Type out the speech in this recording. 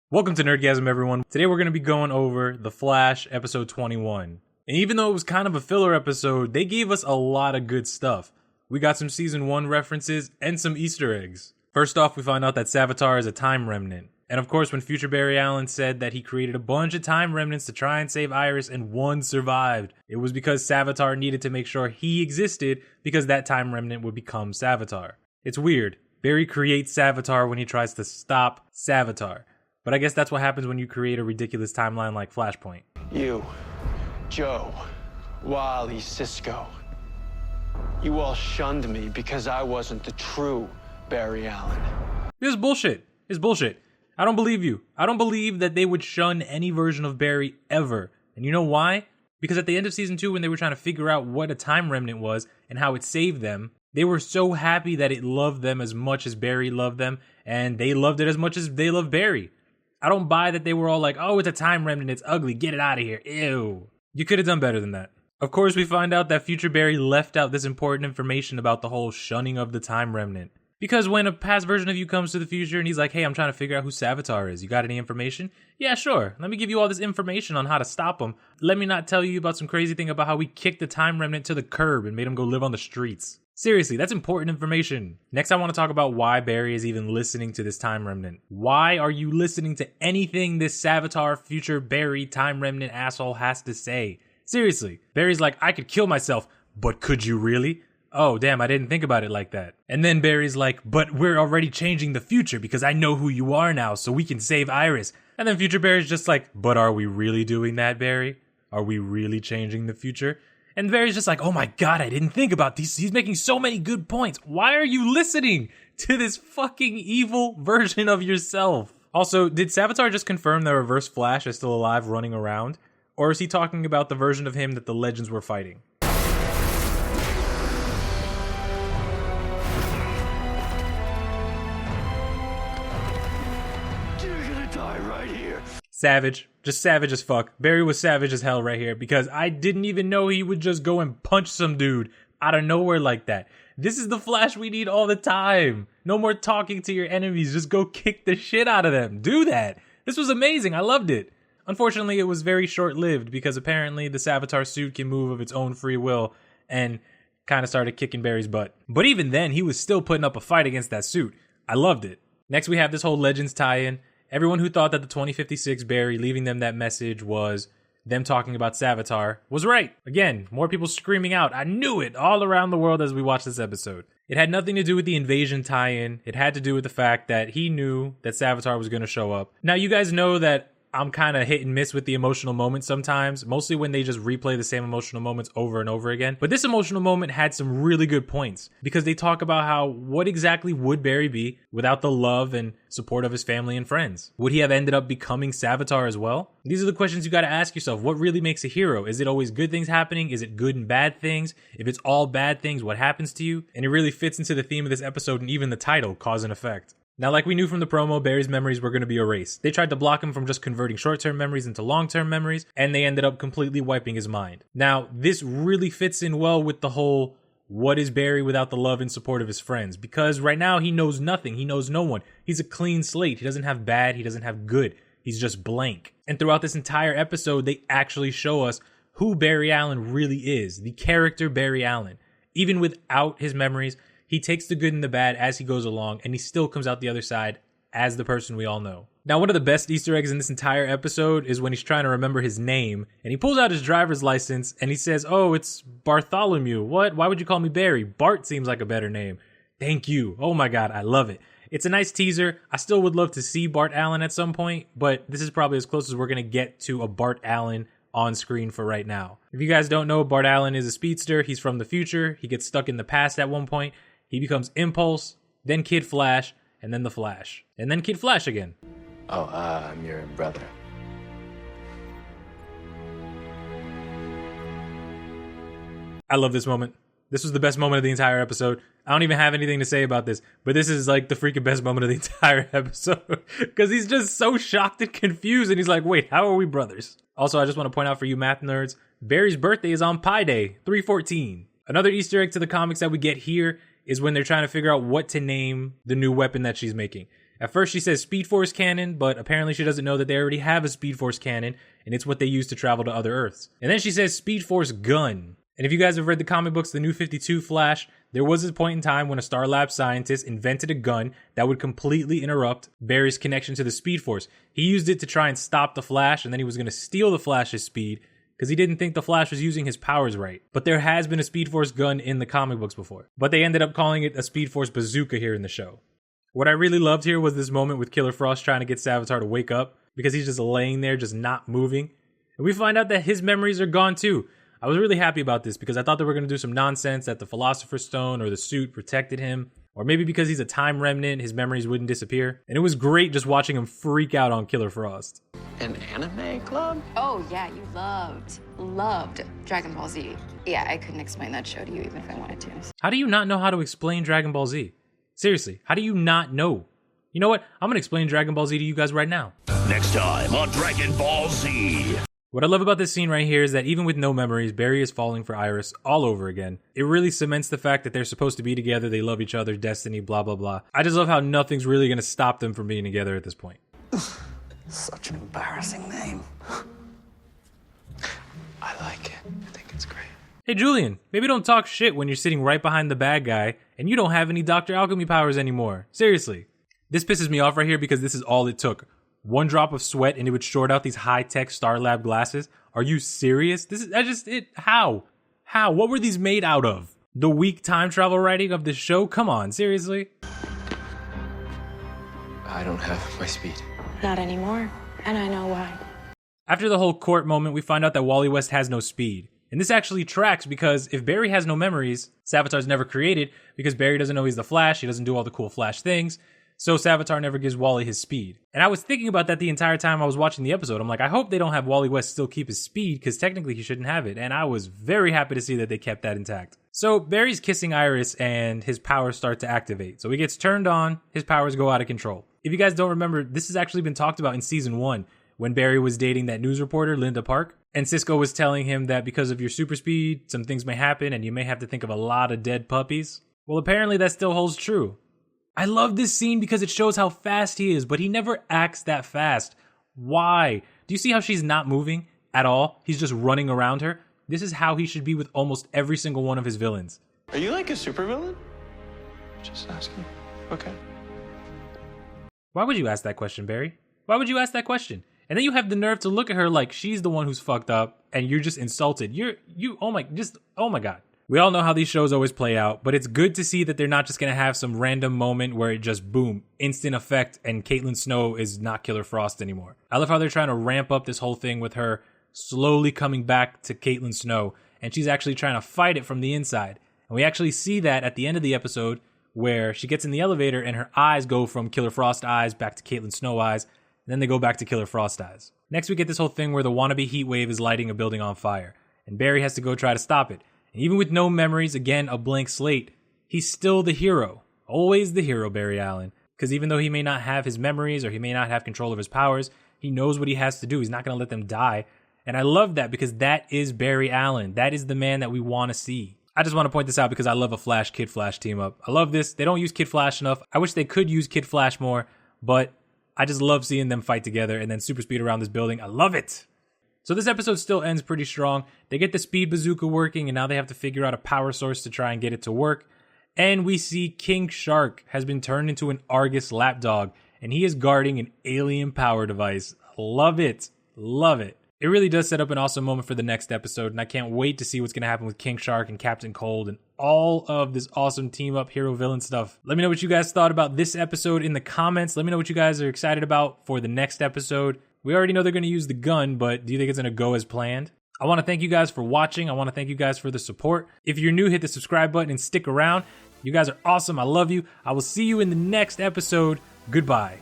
Welcome to Nerdgasm, everyone. Today we're going to be going over The Flash, episode 21. And even though it was kind of a filler episode, they gave us a lot of good stuff. We got some season 1 references and some Easter eggs. First off, we find out that Savatar is a time remnant. And of course, when future Barry Allen said that he created a bunch of time remnants to try and save Iris and one survived, it was because Savatar needed to make sure he existed because that time remnant would become Savatar. It's weird. Barry creates Savatar when he tries to stop Savatar. But I guess that's what happens when you create a ridiculous timeline like Flashpoint. You, Joe, Wally, Cisco. You all shunned me because I wasn't the true Barry Allen. This is bullshit. It's bullshit. I don't believe you. I don't believe that they would shun any version of Barry ever. And you know why? Because at the end of season 2, when they were trying to figure out what a time remnant was and how it saved them, they were so happy that it loved them as much as Barry loved them, and they loved it as much as they loved Barry. I don't buy that they were all like, oh, it's a time remnant, it's ugly, get it out of here, ew. You could have done better than that. Of course, we find out that future Barry left out this important information about the whole shunning of the time remnant. Because when a past version of you comes to the future and he's like, hey, I'm trying to figure out who Savitar is, you got any information? Yeah, sure, let me give you all this information on how to stop him. Let me not tell you about some crazy thing about how we kicked the time remnant to the curb and made him go live on the streets. Seriously, that's important information. Next, I want to talk about why Barry is even listening to this time remnant. Why are you listening to anything this Savatar future Barry time remnant asshole has to say? Seriously, Barry's like, I could kill myself, but could you really? Oh, damn, I didn't think about it like that. And then Barry's like, but we're already changing the future because I know who you are now, so we can save Iris. And then future Barry's just like, but are we really doing that, Barry? Are we really changing the future? And Barry's just like, oh my god, I didn't think about these. He's making so many good points. Why are you listening to this fucking evil version of yourself? Also, did Savitar just confirm that Reverse Flash is still alive running around? Or is he talking about the version of him that the Legends were fighting? You're gonna die right here. Savage. Just savage as fuck. Barry was savage as hell right here because I didn't even know he would just go and punch some dude out of nowhere like that. This is the Flash we need all the time. No more talking to your enemies. Just go kick the shit out of them. Do that. This was amazing. I loved it. Unfortunately, it was very short-lived because apparently the Savatar suit can move of its own free will and kind of started kicking Barry's butt. But even then, he was still putting up a fight against that suit. I loved it. Next, we have this whole Legends tie-in. Everyone who thought that the 2056 Barry leaving them that message was them talking about Savatar was right. Again, more people screaming out, I knew it, all around the world as we watched this episode. It had nothing to do with the invasion tie-in. It had to do with the fact that he knew that Savatar was going to show up. Now, you guys know that I'm kind of hit and miss with the emotional moments sometimes, mostly when they just replay the same emotional moments over and over again. But this emotional moment had some really good points because they talk about how what exactly would Barry be without the love and support of his family and friends? Would he have ended up becoming Savatar as well? These are the questions you got to ask yourself. What really makes a hero? Is it always good things happening? Is it good and bad things? If it's all bad things, what happens to you? And it really fits into the theme of this episode and even the title, Cause and Effect. Now, like we knew from the promo, Barry's memories were going to be erased. They tried to block him from just converting short-term memories into long-term memories, and they ended up completely wiping his mind. Now, this really fits in well with the whole, what is Barry without the love and support of his friends? Because right now, he knows nothing. He knows no one. He's a clean slate. He doesn't have bad. He doesn't have good. He's just blank. And throughout this entire episode, they actually show us who Barry Allen really is, the character Barry Allen. Even without his memories, he takes the good and the bad as he goes along, and he still comes out the other side as the person we all know. Now, one of the best Easter eggs in this entire episode is when he's trying to remember his name, and he pulls out his driver's license, and he says, oh, it's Bartholomew. What? Why would you call me Barry? Bart seems like a better name. Thank you. Oh my god, I love it. It's a nice teaser. I still would love to see Bart Allen at some point, but this is probably as close as we're going to get to a Bart Allen on screen for right now. If you guys don't know, Bart Allen is a speedster. He's from the future. He gets stuck in the past at one point. He becomes Impulse, then Kid Flash, and then the Flash. And then Kid Flash again. Oh, I'm your brother. I love this moment. This was the best moment of the entire episode. I don't even have anything to say about this, but this is like the freaking best moment of the entire episode. Because he's just so shocked and confused, and he's like, wait, how are we brothers? Also, I just want to point out for you math nerds, Barry's birthday is on Pi Day, 3/14. Another Easter egg to the comics that we get here is when they're trying to figure out what to name the new weapon that she's making. At first she says Speed Force cannon, but apparently she doesn't know that they already have a Speed Force cannon, and it's what they use to travel to other Earths. And then she says Speed Force gun. And if you guys have read the comic books, the New 52 Flash, there was a point in time when a Star Lab scientist invented a gun that would completely interrupt Barry's connection to the Speed Force. He used it to try and stop the Flash, and then he was going to steal the Flash's speed, because he didn't think the Flash was using his powers right. But there has been a Speed Force gun in the comic books before. But they ended up calling it a Speed Force bazooka here in the show. What I really loved here was this moment with Killer Frost trying to get Savitar to wake up, because he's just laying there, just not moving. And we find out that his memories are gone too. I was really happy about this, because I thought they were going to do some nonsense that the Philosopher's Stone or the suit protected him. Or maybe because he's a time remnant, his memories wouldn't disappear. And it was great just watching him freak out on Killer Frost. An anime club? Oh, yeah, you loved Dragon Ball Z. Yeah, I couldn't explain that show to you even if I wanted to. How do you not know how to explain Dragon Ball Z? Seriously, how do you not know? You know what? I'm going to explain Dragon Ball Z to you guys right now. Next time on Dragon Ball Z. What I love about this scene right here is that even with no memories, Barry is falling for Iris all over again. It really cements the fact that they're supposed to be together, they love each other, destiny, blah, blah, blah. I just love how nothing's really going to stop them from being together at this point. Such an embarrassing name. I like it. I think it's great. Hey Julian, maybe don't talk shit when you're sitting right behind the bad guy and you don't have any Dr. Alchemy powers anymore. Seriously. This pisses me off right here because this is all it took. One drop of sweat and it would short out these high-tech Star Lab glasses. Are you serious? How? How? What were these made out of? The weak time travel writing of the show? Come on, seriously? I don't have my speed. Not anymore, and I know why. After the whole court moment, we find out that Wally West has no speed. And this actually tracks because if Barry has no memories, Savatar's never created because Barry doesn't know he's the Flash, he doesn't do all the cool Flash things. So Savatar never gives Wally his speed. And I was thinking about that the entire time I was watching the episode. I'm like, I hope they don't have Wally West still keep his speed because technically he shouldn't have it. And I was very happy to see that they kept that intact. So Barry's kissing Iris and his powers start to activate. So he gets turned on, his powers go out of control. If you guys don't remember, this has actually been talked about in season 1 when Barry was dating that news reporter, Linda Park. And Cisco was telling him that because of your super speed, some things may happen and you may have to think of a lot of dead puppies. Well, apparently that still holds true. I love this scene because it shows how fast he is, but he never acts that fast. Why? Do you see how she's not moving at all? He's just running around her. This is how he should be with almost every single one of his villains. Are you like a supervillain? Just asking. Okay. Why would you ask that question, Barry? Why would you ask that question? And then you have the nerve to look at her like she's the one who's fucked up and you're just insulted. Oh my God. We all know how these shows always play out, but it's good to see that they're not just going to have some random moment where it just boom, instant effect, and Caitlin Snow is not Killer Frost anymore. I love how they're trying to ramp up this whole thing with her slowly coming back to Caitlin Snow, and she's actually trying to fight it from the inside. And we actually see that at the end of the episode where she gets in the elevator and her eyes go from Killer Frost eyes back to Caitlin Snow eyes, and then they go back to Killer Frost eyes. Next we get this whole thing where the wannabe heat wave is lighting a building on fire, and Barry has to go try to stop it. And even with no memories, again, a blank slate, he's still the hero. Always the hero, Barry Allen. Because even though he may not have his memories or he may not have control of his powers, he knows what he has to do. He's not going to let them die. And I love that because that is Barry Allen. That is the man that we want to see. I just want to point this out because I love a Flash Kid Flash team up. I love this. They don't use Kid Flash enough. I wish they could use Kid Flash more, but I just love seeing them fight together and then super speed around this building. I love it. So this episode still ends pretty strong. They get the speed bazooka working and now they have to figure out a power source to try and get it to work. And we see King Shark has been turned into an Argus lapdog and he is guarding an alien power device. Love it. Love it. It really does set up an awesome moment for the next episode and I can't wait to see what's going to happen with King Shark and Captain Cold and all of this awesome team up hero villain stuff. Let me know what you guys thought about this episode in the comments. Let me know what you guys are excited about for the next episode. We already know they're going to use the gun, but do you think it's going to go as planned? I want to thank you guys for watching. I want to thank you guys for the support. If you're new, hit the subscribe button and stick around. You guys are awesome. I love you. I will see you in the next episode. Goodbye.